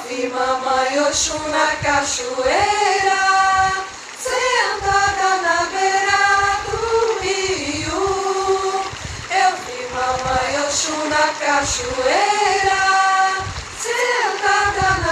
vi mamãe Oxum na cachoeira, sentada na beira do rio. Eu vi mamãe Oxum na cachoeira, sentada